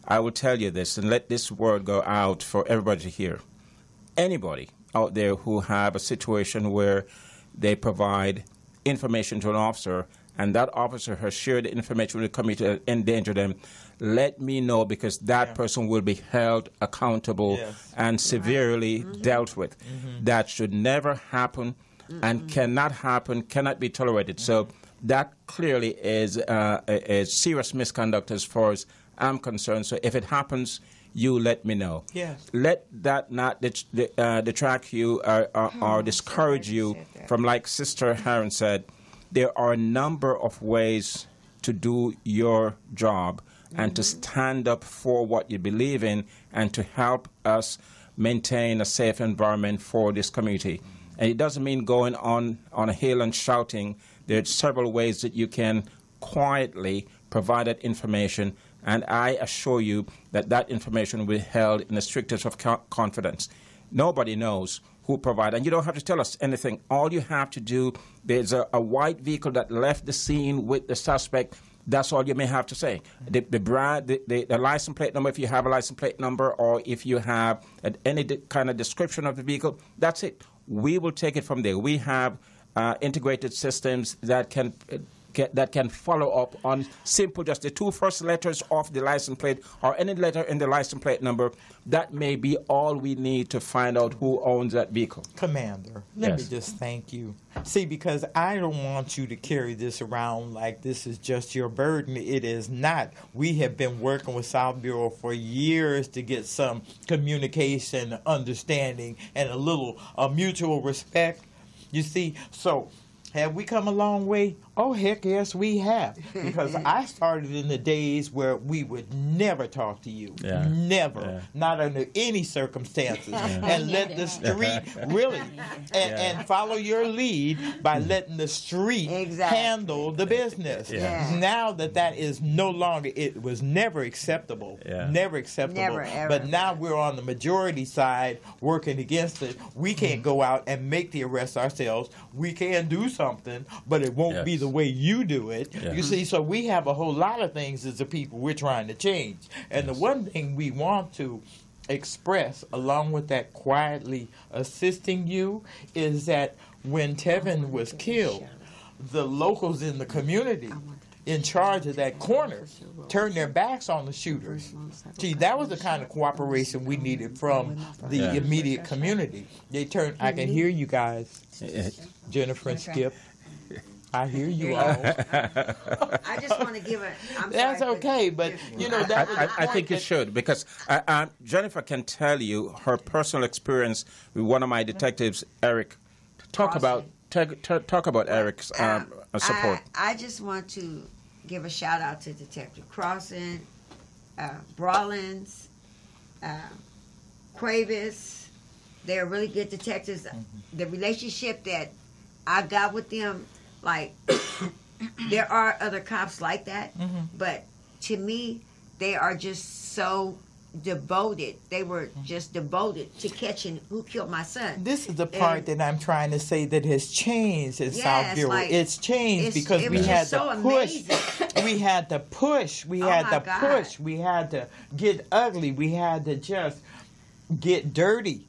I will tell you this, and let this word go out for everybody to hear. Anybody out there who have a situation where they provide information to an officer, and that officer has shared the information with the community to endanger them, let me know, because that person will be held accountable and severely dealt with. That should never happen and cannot happen, cannot be tolerated. So that clearly is a serious misconduct as far as I'm concerned. So if it happens, you let me know. Let that not detract you or discourage you from, like Sister Herron said, there are a number of ways to do your job and to stand up for what you believe in and to help us maintain a safe environment for this community. And it doesn't mean going on a hill and shouting. There are several ways that you can quietly provide that information, and I assure you that that information will be held in the strictest of confidence. Nobody knows who provided, and you don't have to tell us anything. All you have to do, there's a white vehicle that left the scene with the suspect. That's all you may have to say. The license plate number, if you have a license plate number, or if you have any kind of description of the vehicle, that's it. We will take it from there. We have integrated systems that can follow up on simple, just the two first letters of the license plate or any letter in the license plate number. That may be all we need to find out who owns that vehicle. Commander, let me just thank you. See, because I don't want you to carry this around like this is just your burden. It is not. We have been working with South Bureau for years to get some communication, understanding, and a little mutual respect. You see, so have we come a long way? Oh, heck yes, we have. Because I started in the days where we would never talk to you. Yeah. Never. Yeah. Not under any circumstances. And let the street, really, and follow your lead by letting the street handle the business. Yeah. Now that is no longer, it was never acceptable. Yeah. Never acceptable. Never, ever. But now we're on the majority side working against it. We can't go out and make the arrest ourselves. We can do something, but it won't be the way you do it. Yeah. You see, so we have a whole lot of things as a people we're trying to change. And the one thing we want to express, along with that quietly assisting you, is that when Tevin was killed, the locals in the community in charge of that corner turned their backs on the shooters. See, that was the kind of cooperation we needed from the immediate community. They turned, I can hear you guys, Jennifer and Skipp. I hear you all. I just want to give a. That's okay, but you know that. I think you should, because Jennifer can tell you her personal experience with one of my detectives, Eric. Talk about Eric's support. I just want to give a shout out to Detective Crossan, Brawlins, Cuevas. They're really good detectives. The relationship that I got with them, like, there are other cops like that, but to me, they are just so devoted. They were just devoted to catching who killed my son. This is the part that I'm trying to say that has changed in South Bureau. Like, it's changed because we had to push. We had to push. We had to push. We had to get ugly. We had to just get dirty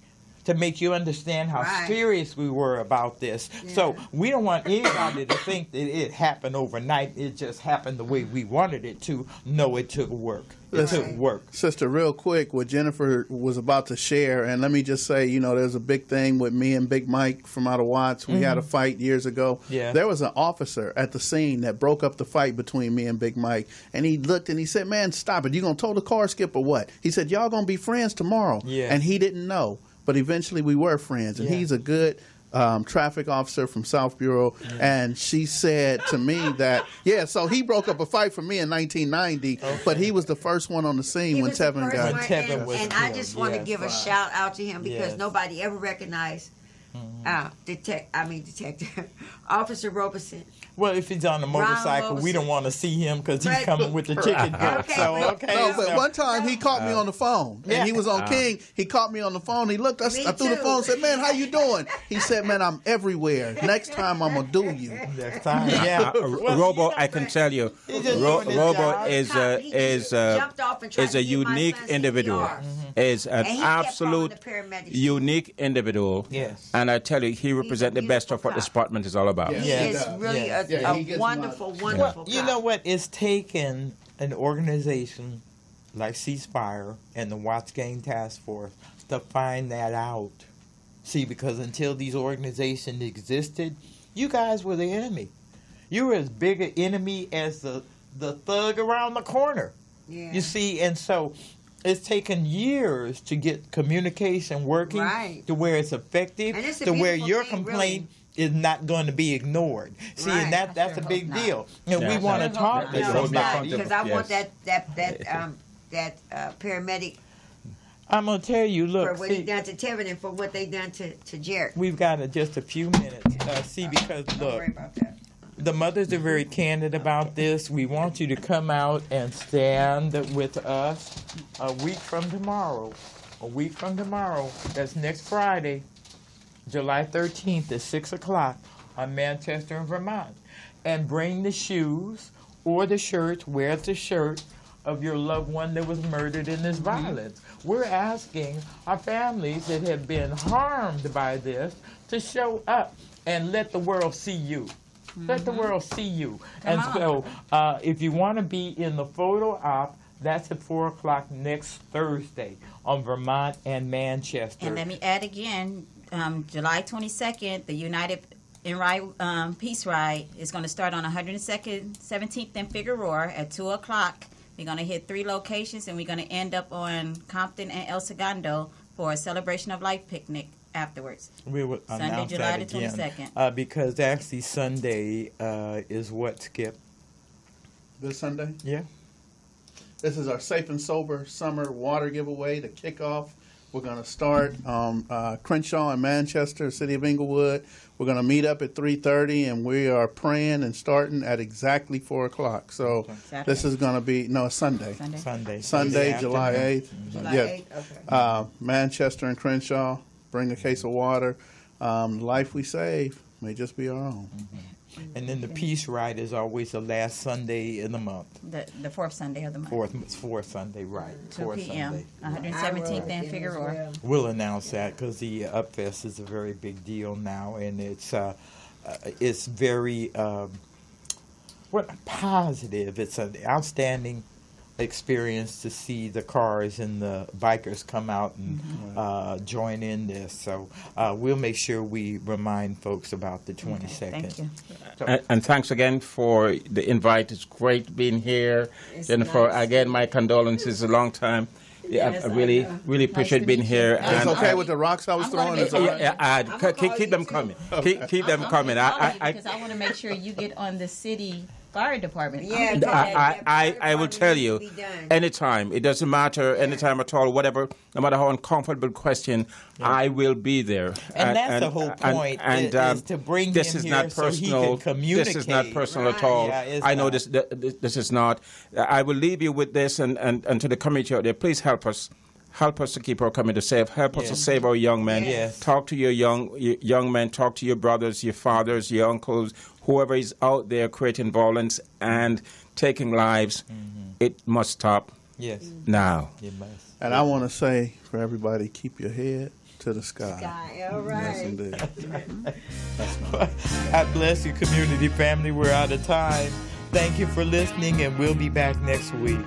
to make you understand how serious we were about this. Yeah. So we don't want anybody to think that it happened overnight. It just happened the way we wanted it to. No, it took work. It took work. Sister, real quick, what Jennifer was about to share, and let me just say, you know, there's a big thing with me and Big Mike from out of Watts. We had a fight years ago. Yeah. There was an officer at the scene that broke up the fight between me and Big Mike, and he looked and he said, "Man, stop it. You going to tow the car, Skip, or what?" He said, "Y'all going to be friends tomorrow." Yeah. And he didn't know. But eventually we were friends, and he's a good traffic officer from South Bureau. And she said to me that, so he broke up a fight for me in 1990, but he was the first one on the scene when Tevin got killed. And I just want to give a shout out to him because nobody ever recognized Detective Officer Robeson. Well, if he's on the motorcycle, we don't want to see him because he's coming with the chicken gun. But one time he caught me on the phone, and he was on King. He caught me on the phone. He looked. I threw the phone and said, "Man, how you doing?" He said, "Man, I'm everywhere. Next time I'm gonna do you." Next time, Robo, I can tell you, Robo is a unique individual. Is an absolute unique individual. Yes. And I tell you, he represents the best of what the department is all about. He is really a wonderful, wonderful You know what? It's taken an organization like Ceasefire and the Watts Gang Task Force to find that out. See, because until these organizations existed, you guys were the enemy. You were as big an enemy as the thug around the corner. Yeah. You see, and so it's taken years to get communication working to where it's effective, to where your complaint is not going to be ignored. See, and that's a big deal. And we want to talk to somebody. Because I want that paramedic. I'm going to tell you, look. For what he done to Tevin and for what they done to Jarek. We've got just a few minutes. Because, look. Don't worry about that. The mothers are very candid about this. We want you to come out and stand with us a week from tomorrow. A week from tomorrow. That's next Friday, July 13th at 6 o'clock on Manchester in Vermont. And bring the shoes or the shirt, wear the shirt of your loved one that was murdered in this violence. We're asking our families that have been harmed by this to show up and let the world see you. Let the world see you. And so if you want to be in the photo op, that's at 4 o'clock next Thursday on Vermont and Manchester. And let me add again, July 22nd, the United in Ride Peace Ride is going to start on 102nd, 17th and Figueroa at 2 o'clock. We're going to hit 3 locations, and we're going to end up on Compton and El Segundo for a Celebration of Life picnic afterwards. We will Sunday, announce July that the again. 22nd. Because actually Sunday is what, Skip? This Sunday? Yeah. This is our Safe and Sober Summer Water Giveaway, the kickoff. We're going to start Crenshaw in Manchester, City of Inglewood. We're going to meet up at 3:30, and we are praying and starting at exactly 4 o'clock. So this is going to be, it's Sunday. Sunday, July 8th. July Yes. 8th, okay. Manchester and Crenshaw, bring a case of water. Life we save may just be our own. And then the Peace Ride is always the last Sunday in the month. The fourth Sunday of the month. Fourth Sunday, right. 2 Fourth p.m. Sunday. 117th and Figueroa. We'll announce that because the Upfest is a very big deal now, and it's very positive. It's an outstanding experience to see the cars and the bikers come out and join in this. So we'll make sure we remind folks about the 22nd. Thank you. And thanks again for the invite. It's great being here. Jennifer, again, my condolences. A long time. Yes, I really appreciate being here. It's And okay with the rocks I was throwing? It's all right. keep them coming. Keep them coming. Because I want to make sure you get on the city fire department. Yeah, I will tell you, anytime. It doesn't matter, anytime at all, whatever, no matter how uncomfortable question, I will be there. And that's the whole point, is to bring this him is here not so personal. he can communicate. This is not personal at all. Yeah, I know not. this is not. I will leave you with this, and to the committee out there, please help us. Help us to keep our community safe. Help us to save our young men. Yes. Talk to your young men. Talk to your brothers, your fathers, your uncles, whoever is out there creating violence and taking lives. It must stop. Yes. Now. It must. And I want to say for everybody, keep your head to the sky. All right. Yes, indeed. God bless you, community family. We're out of time. Thank you for listening, and we'll be back next week.